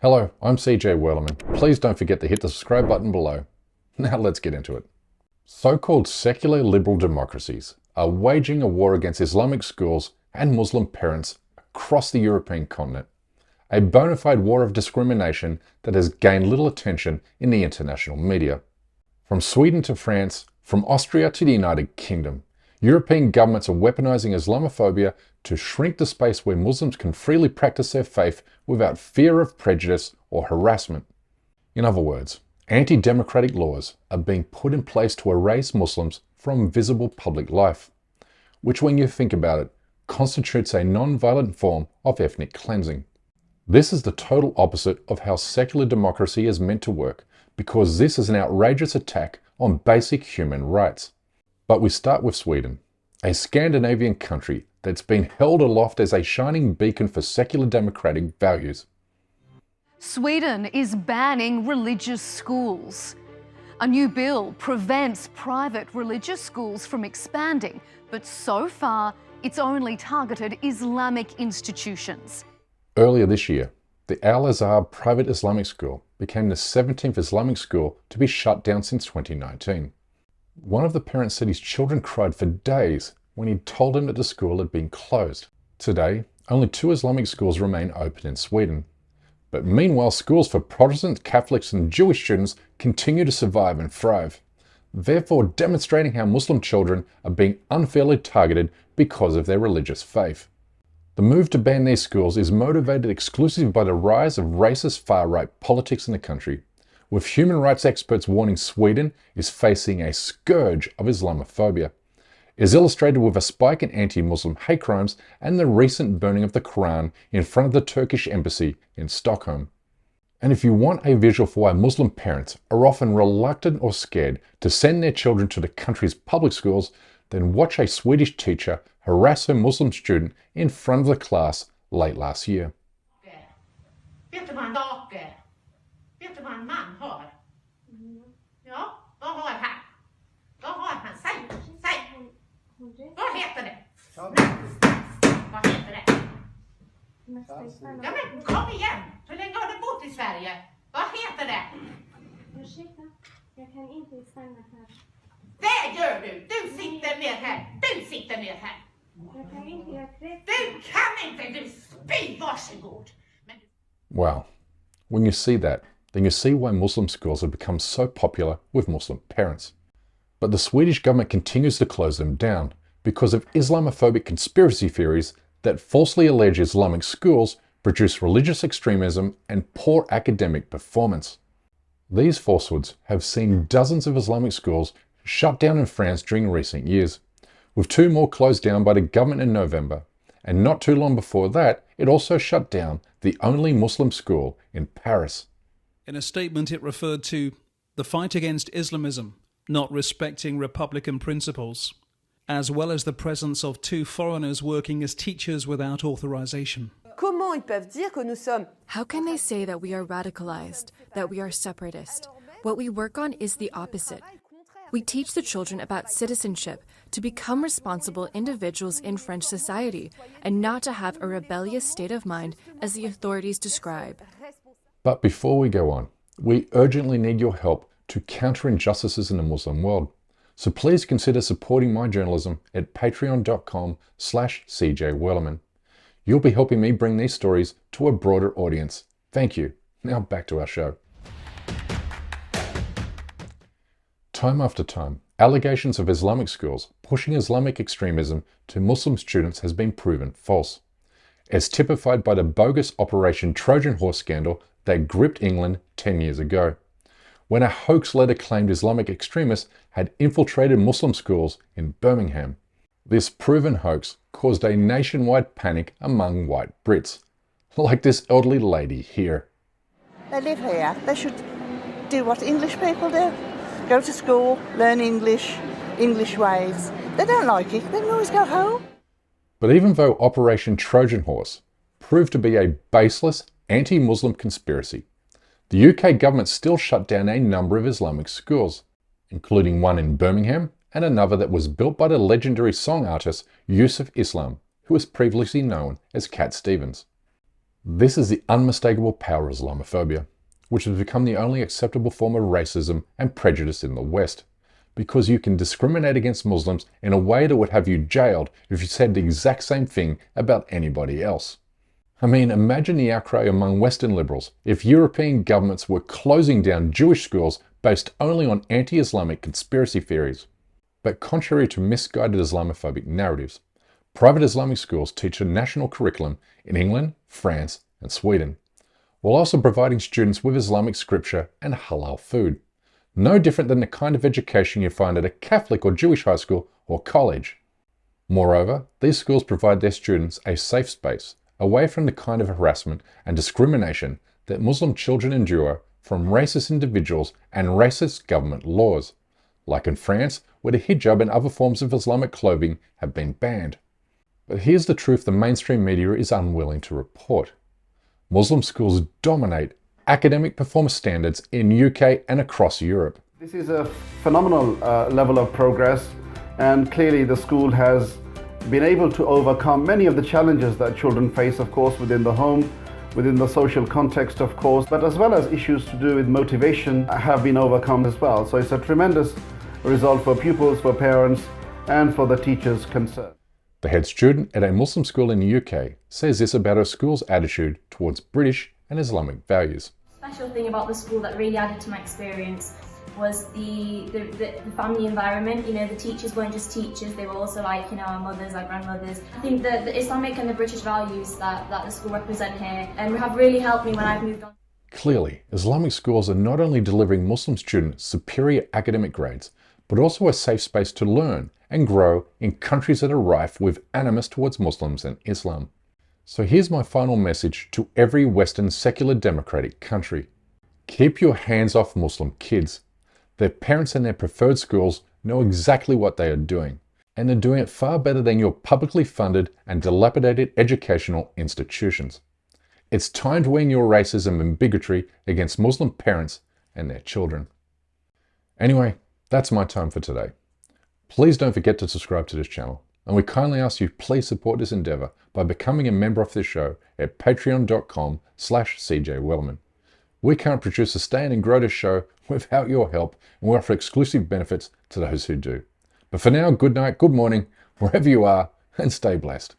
Hello, I'm CJ Werleman. Please don't forget to hit the subscribe button below. Now let's get into it. So-called secular liberal democracies are waging a war against Islamic schools and Muslim parents across the European continent. A bona fide war of discrimination that has gained little attention in the international media. From Sweden to France, from Austria to the United Kingdom, European governments are weaponizing Islamophobia to shrink the space where Muslims can freely practice their faith without fear of prejudice or harassment. In other words, anti-democratic laws are being put in place to erase Muslims from visible public life, which, when you think about it, constitutes a non-violent form of ethnic cleansing. This is the total opposite of how secular democracy is meant to work, because this is an outrageous attack on basic human rights. But we start with Sweden, a Scandinavian country that's been held aloft as a shining beacon for secular democratic values. Sweden is banning religious schools. A new bill prevents private religious schools from expanding, but so far it's only targeted Islamic institutions. Earlier this year, the Al-Azhar private Islamic school became the 17th Islamic school to be shut down since 2019. One of the parents said his children cried for days when he told him that the school had been closed. Today, only 2 Islamic schools remain open in Sweden. But meanwhile, schools for Protestant, Catholics and Jewish students continue to survive and thrive, therefore demonstrating how Muslim children are being unfairly targeted because of their religious faith. The move to ban these schools is motivated exclusively by the rise of racist far-right politics in the country, with human rights experts warning Sweden is facing a scourge of Islamophobia, is illustrated with a spike in anti-Muslim hate crimes and the recent burning of the Quran in front of the Turkish embassy in Stockholm. And if you want a visual for why Muslim parents are often reluctant or scared to send their children to the country's public schools, then watch a Swedish teacher harass her Muslim student in front of the class late last year. Vet du vad en man har? Ja, vad har han? Vad har han? Säg! Vad heter det? Vad heter det? Ja men kom igen! Hur länge har du bott i Sverige? Vad heter det? Ursäkta, jag kan inte stanna här. Det gör du! Du sitter ner här! Du sitter ner här! Jag kan inte, jag kräver. Du kan inte! Du spy! Varsågod! Wow. When you see that, then you see why Muslim schools have become so popular with Muslim parents. But the Swedish government continues to close them down because of Islamophobic conspiracy theories that falsely allege Islamic schools produce religious extremism and poor academic performance. These falsehoods have seen dozens of Islamic schools shut down in France during recent years, with 2 more closed down by the government in November, and not too long before that, it also shut down the only Muslim school in Paris. In a statement, it referred to the fight against Islamism, not respecting Republican principles, as well as the presence of 2 foreigners working as teachers without authorization. How can they say that we are radicalized, that we are separatist? What we work on is the opposite. We teach the children about citizenship, to become responsible individuals in French society, and not to have a rebellious state of mind as the authorities describe. But before we go on, we urgently need your help to counter injustices in the Muslim world. So please consider supporting my journalism at patreon.com/CJ Werleman. You'll be helping me bring these stories to a broader audience. Thank you. Now back to our show. Time after time, allegations of Islamic schools pushing Islamic extremism to Muslim students has been proven false, as typified by the bogus Operation Trojan horse scandal that gripped England 10 years ago, when a hoax letter claimed Islamic extremists had infiltrated Muslim schools in Birmingham. This proven hoax caused a nationwide panic among white Brits, like this elderly lady here. They live here. They should do what English people do. Go to school, learn English, English ways. They don't like it, they can always go home. But even though Operation Trojan Horse proved to be a baseless anti-Muslim conspiracy, the UK government still shut down a number of Islamic schools, including one in Birmingham and another that was built by the legendary song artist Yusuf Islam, who was previously known as Cat Stevens. This is the unmistakable power of Islamophobia, which has become the only acceptable form of racism and prejudice in the West, because you can discriminate against Muslims in a way that would have you jailed if you said the exact same thing about anybody else. I mean, imagine the outcry among Western liberals if European governments were closing down Jewish schools based only on anti-Islamic conspiracy theories. But contrary to misguided Islamophobic narratives, private Islamic schools teach a national curriculum in England, France, and Sweden, while also providing students with Islamic scripture and halal food. No different than the kind of education you find at a Catholic or Jewish high school or college. Moreover, these schools provide their students a safe space, away from the kind of harassment and discrimination that Muslim children endure from racist individuals and racist government laws, like in France, where the hijab and other forms of Islamic clothing have been banned. But here's the truth the mainstream media is unwilling to report. Muslim schools dominate academic performance standards in UK and across Europe. This is a phenomenal level of progress, and clearly the school has been able to overcome many of the challenges that children face, of course, within the home, within the social context, of course, but as well as issues to do with motivation have been overcome as well. So it's a tremendous result for pupils, for parents, and for the teachers concerned. The head student at a Muslim school in the UK says this about her school's attitude towards British and Islamic values. The special thing about the school that really added to my experience was the family environment. You know, the teachers weren't just teachers, they were also like, you know, our mothers, our grandmothers. I think the Islamic and the British values that the school represent here have really helped me when I've moved on. Clearly, Islamic schools are not only delivering Muslim students superior academic grades, but also a safe space to learn and grow in countries that are rife with animus towards Muslims and Islam. So here's my final message to every Western secular democratic country. Keep your hands off Muslim kids. Their parents and their preferred schools know exactly what they are doing, and they're doing it far better than your publicly funded and dilapidated educational institutions. It's time to end your racism and bigotry against Muslim parents and their children. Anyway, that's my time for today. Please don't forget to subscribe to this channel, and we kindly ask you please support this endeavor by becoming a member of this show at patreon.com/CJWellman. We can't produce, sustain and grow this show without your help, and we offer exclusive benefits to those who do. But for now, good night, good morning, wherever you are, and stay blessed.